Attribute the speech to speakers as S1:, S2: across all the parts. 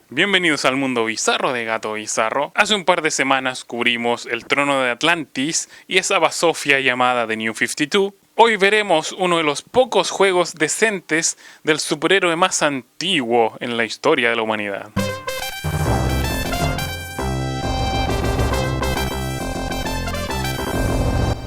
S1: Bienvenidos al mundo bizarro de Gato Bizarro. Hace un par de semanas cubrimos el trono de Atlantis y esa basofia llamada The New 52. Hoy veremos uno de los pocos juegos decentes del superhéroe más antiguo en la historia de la humanidad.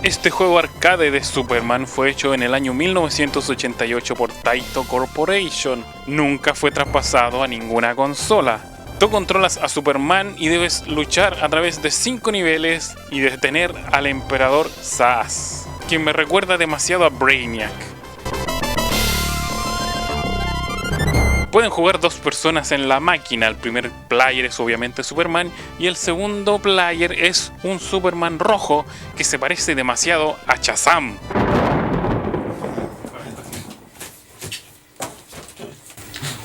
S1: Este juego arcade de Superman fue hecho en el año 1988 por Taito Corporation. Nunca fue traspasado a ninguna consola. Tú controlas a Superman y debes luchar a través de 5 niveles y detener al emperador Zsasz, quien me recuerda demasiado a Brainiac. Pueden jugar 2 personas en la máquina. El primer player es obviamente Superman y el segundo player es un Superman rojo que se parece demasiado a Shazam.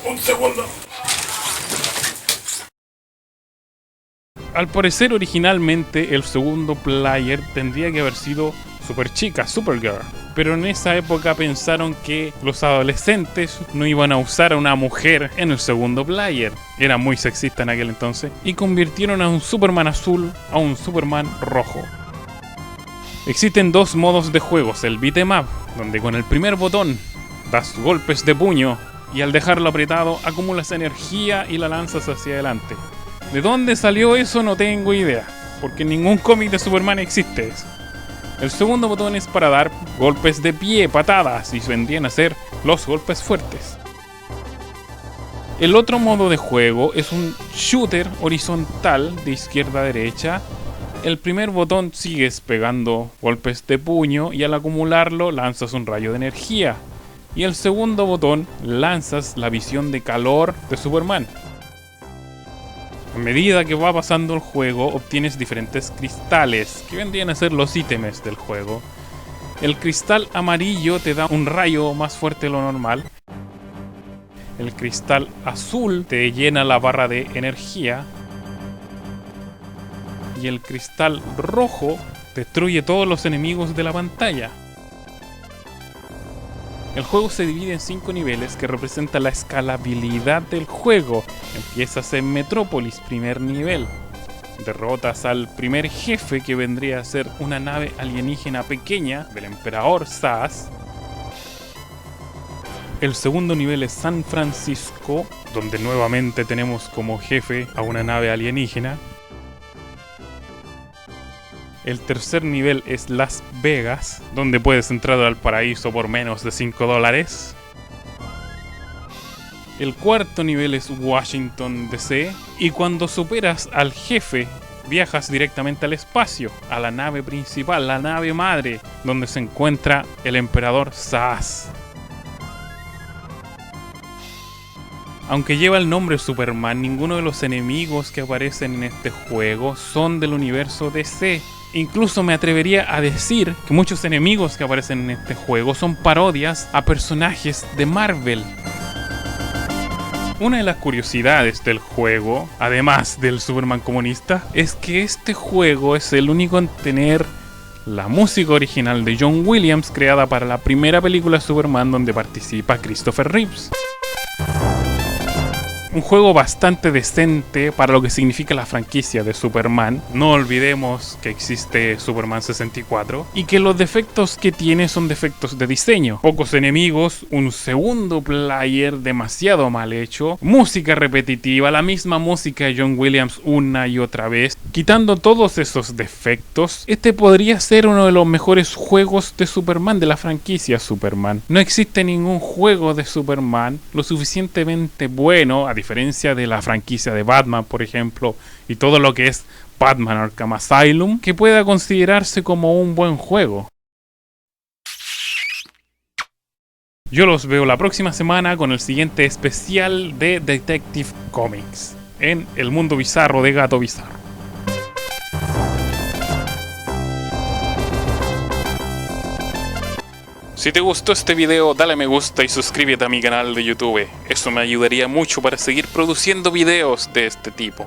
S1: Un segundo. Al parecer originalmente el segundo player tendría que haber sido Superchica, Supergirl, pero en esa época pensaron que los adolescentes no iban a usar a una mujer en el segundo player. Era muy sexista en aquel entonces y convirtieron a un Superman azul a un Superman rojo. Existen 2 modos de juegos, el beat 'em up, donde con el primer botón das golpes de puño y al dejarlo apretado acumulas energía y la lanzas hacia adelante. ¿De dónde salió eso? No tengo idea, porque en ningún cómic de Superman existe eso. El segundo botón es para dar golpes de pie, patadas, y vendrían a ser los golpes fuertes. El otro modo de juego es un shooter horizontal de izquierda a derecha. El primer botón sigues pegando golpes de puño y al acumularlo lanzas un rayo de energía. Y el segundo botón lanzas la visión de calor de Superman. A medida que va pasando el juego, obtienes diferentes cristales, que vendrían a ser los ítems del juego. El cristal amarillo te da un rayo más fuerte de lo normal. El cristal azul te llena la barra de energía. Y el cristal rojo destruye todos los enemigos de la pantalla. El juego se divide en 5 niveles que representan la escalabilidad del juego. Empiezas en Metrópolis, primer nivel. Derrotas al primer jefe, que vendría a ser una nave alienígena pequeña del emperador Zsasz. El segundo nivel es San Francisco, donde nuevamente tenemos como jefe a una nave alienígena. El tercer nivel es Las Vegas, donde puedes entrar al paraíso por menos de $5. El cuarto nivel es Washington DC, y cuando superas al jefe, viajas directamente al espacio, a la nave principal, la nave madre, donde se encuentra el emperador Zsasz. Aunque lleva el nombre Superman, ninguno de los enemigos que aparecen en este juego son del universo DC. Incluso me atrevería a decir que muchos enemigos que aparecen en este juego son parodias a personajes de Marvel. Una de las curiosidades del juego, además del Superman comunista, es que este juego es el único en tener la música original de John Williams, creada para la primera película Superman donde participa Christopher Reeves. Un juego bastante decente para lo que significa la franquicia de Superman. No olvidemos que existe Superman 64 y que los defectos que tiene son defectos de diseño. Pocos enemigos, un segundo player demasiado mal hecho, música repetitiva, la misma música de John Williams una y otra vez. Quitando todos esos defectos, este podría ser uno de los mejores juegos de Superman, de la franquicia Superman. No existe ningún juego de Superman lo suficientemente bueno, a diferencia de la franquicia de Batman, por ejemplo, y todo lo que es Batman Arkham Asylum, que pueda considerarse como un buen juego. Yo los veo la próxima semana con el siguiente especial de Detective Comics en el mundo bizarro de Gato Bizarro. Si te gustó este video, dale me gusta y suscríbete a mi canal de YouTube. Eso me ayudaría mucho para seguir produciendo videos de este tipo.